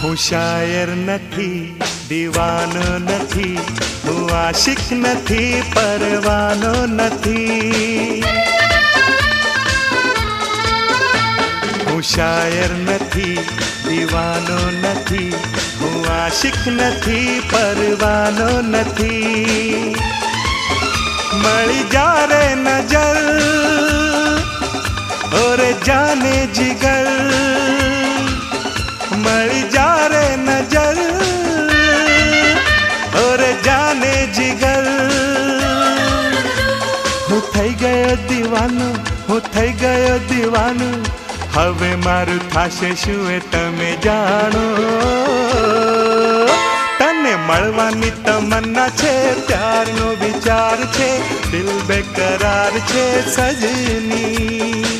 હું શાયર નથી, દીવાનો નથી, હું આશિક નથી, પરવાનો નથી. હું શાયર નથી, દીવાનો નથી, હું આશિક નથી, પરવાનો નથી. મળી જારે નજર ઓરે જાને જીગર, મળી જારે નજર ઓરે જાને જીગર. હું થઈ ગયો દીવાનો, હું થઈ ગયો દીવાનો, હવે મારું થાશે શું એ તમે જાણો. તને મળવાની તમન્ના છે, પ્યારનો વિચાર છે, દિલ બેકરાર છે સજની.